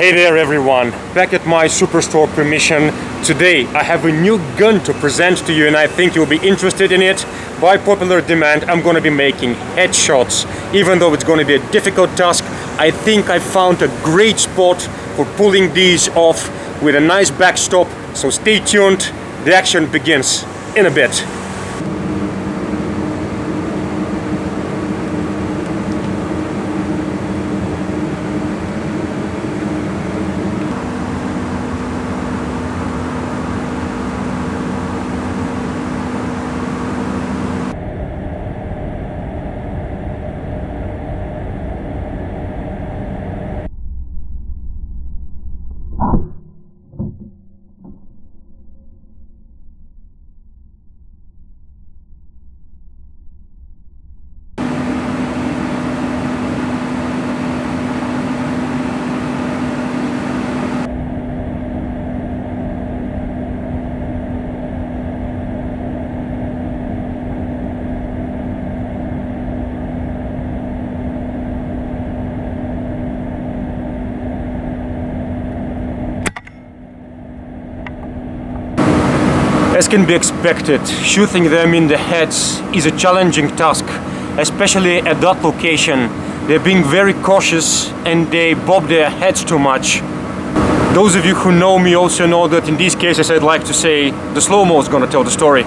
Hey there everyone, back at my Superstore permission. Today I have a new gun to present to you and I think you'll be interested in it. By popular demand I'm going to be making headshots. Even though it's going to be a difficult task, I think I found a great spot for pulling these off with a nice backstop. So stay tuned, the action begins in a bit. As can be expected, shooting them in the heads is a challenging task, especially at that location. They're being very cautious and they bob their heads too much. Those of you who know me also know that in these cases I'd like to say the slow-mo is gonna tell the story.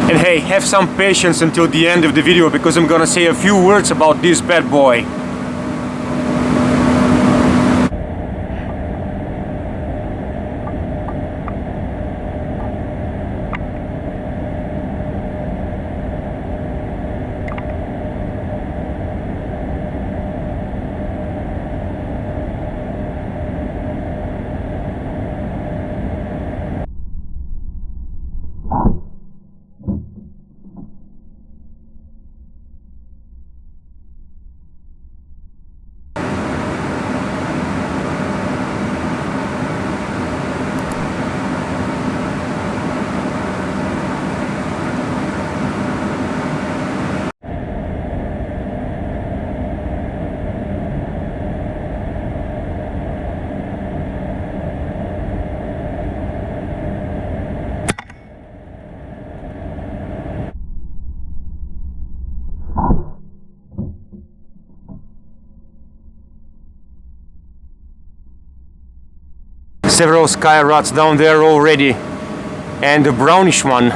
And hey, have some patience until the end of the video because I'm gonna say a few words about this bad boy. several sky rats down there already, and a brownish one.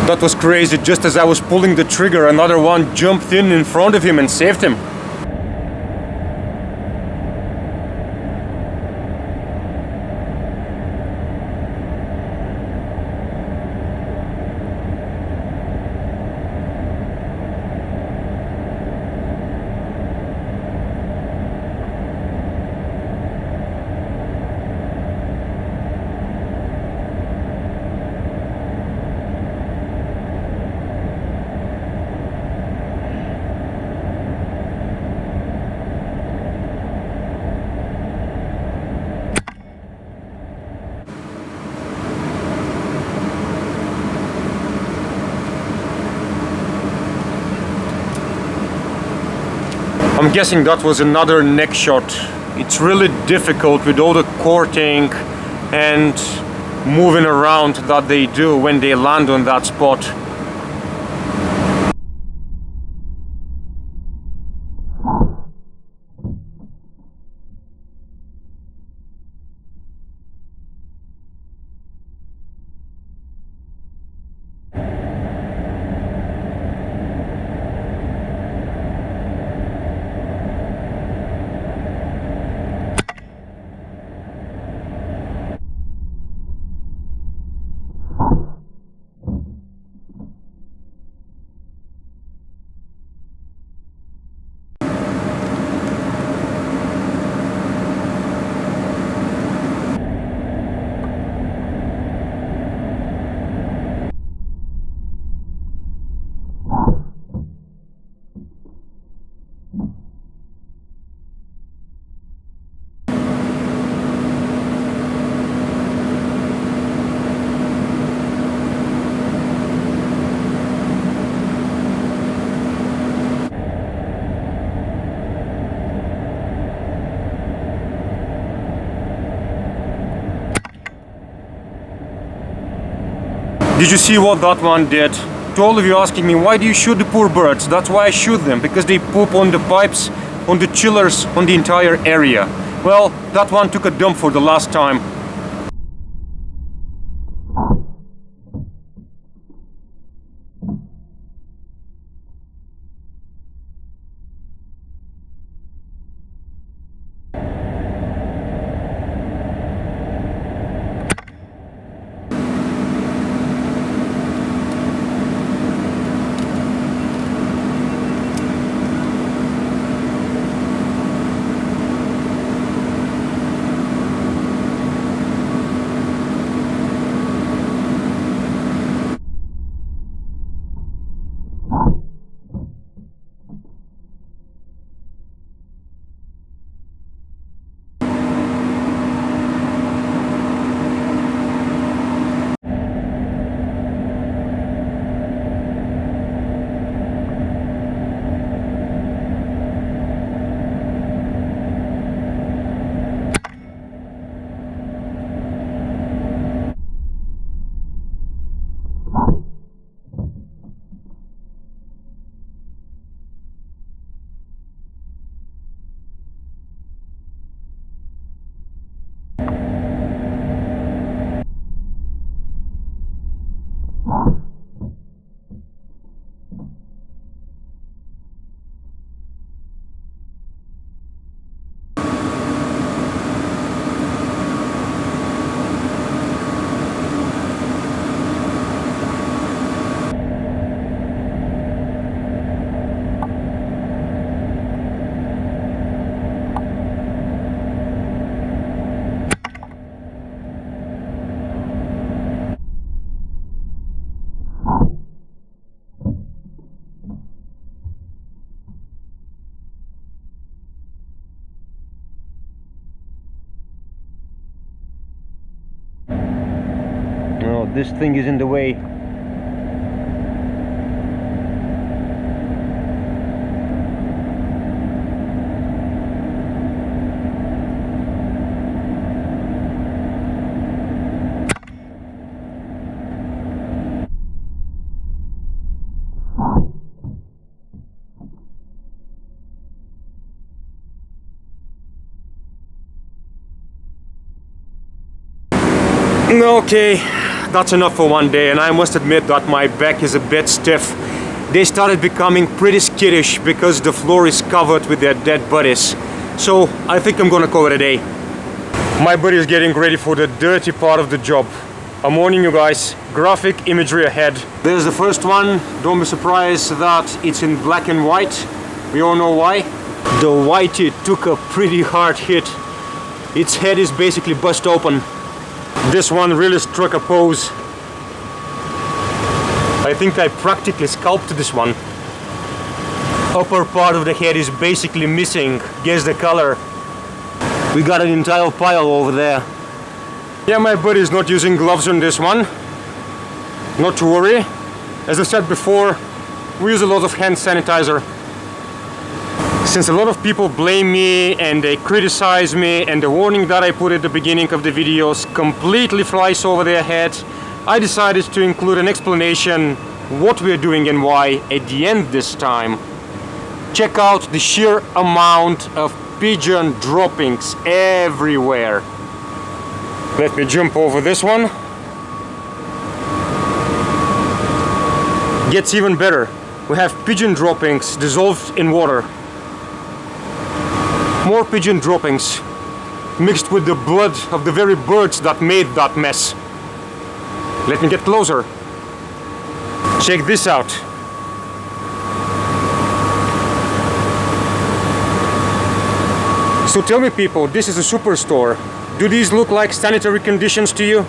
That was crazy. Just as I was pulling the trigger, another one jumped in front of him and saved him. I'm guessing that was another neck shot. It's really difficult with all the courting and moving around that they do when they land on that spot. Did you see what that one did? To all of you asking me, why do you shoot the poor birds? That's why I shoot them, because they poop on the pipes, on the chillers, on the entire area. Well, that one took a dump for the last time. No, this thing is in the way. Okay, that's enough for one day, and I must admit that my back is a bit stiff. They started becoming pretty skittish because the floor is covered with their dead bodies. So I think I'm gonna call it a day. My buddy is getting ready for the dirty part of the job. I'm warning you guys, graphic imagery ahead. There's the first one. Don't be surprised that it's in black and white. We all know why. The whitey took a pretty hard hit. Its head is basically bust open. This one really struck a pose. I think I practically sculpted this one. Upper part of the head is basically missing. Guess the color. We got an entire pile over there. Yeah, my buddy is not using gloves on this one. Not to worry. As I said before, we use a lot of hand sanitizer. Since a lot of people blame me and they criticize me, and the warning that I put at the beginning of the videos completely flies over their head, I decided to include an explanation what we're doing and why at the end this time. Check out the sheer amount of pigeon droppings everywhere. Let me jump over this one. Gets even better. We have pigeon droppings dissolved in water. More pigeon droppings mixed with the blood of the very birds that made that mess. Let me get closer. Check this out. So tell me people, this is a superstore. Do these look like sanitary conditions to you?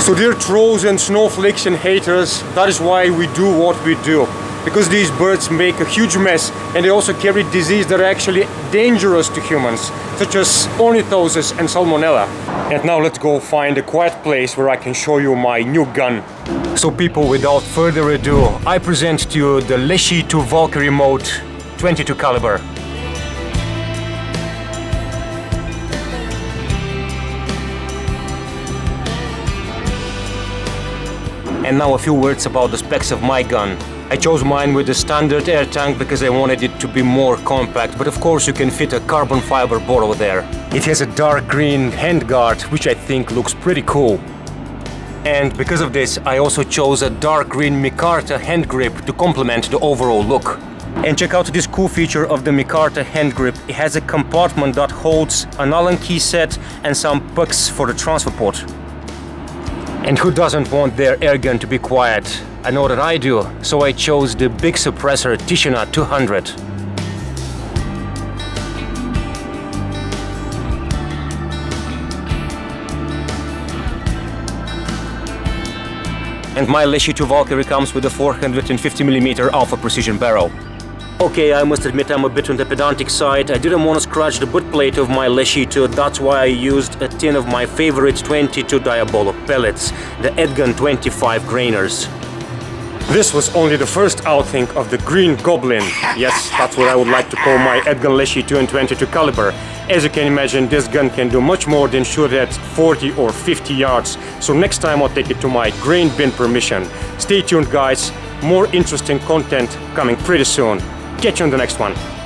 So dear trolls and snowflakes and haters, that is why we do what we do. Because these birds make a huge mess, and they also carry disease that are actually dangerous to humans, such as ornithosis and salmonella. And now let's go find a quiet place where I can show you my new gun. So people, without further ado, I present to you the Leshiy 2 Valkyrie mode 22 caliber. And now a few words about the specs of my gun. I chose mine with the standard air tank because I wanted it to be more compact, but of course you can fit a carbon fiber bottle there. It has a dark green handguard, which I think looks pretty cool. And because of this, I also chose a dark green micarta hand grip to complement the overall look. And check out this cool feature of the micarta hand grip. It has a compartment that holds an Allen key set and some pucks for the transfer port. And who doesn't want their airgun to be quiet? I know that I do, so I chose the big suppressor Pigeon 200. And my Leshiy 2 Valkyrie comes with a 450mm alpha precision barrel. Okay, I must admit I'm a bit on the pedantic side. I didn't want to scratch the butt plate of my Leshiy 2, that's why I used a tin of my favorite 22 Diabolo pellets, the airgun 25 grainers. This was only the first outing of the Green Goblin. Yes, that's what I would like to call my airgun Leshiy 2 and 22 caliber. As you can imagine, this gun can do much more than shoot at 40 or 50 yards. So next time I'll take it to my grain bin permission. Stay tuned guys, more interesting content coming pretty soon. Catch you on the next one.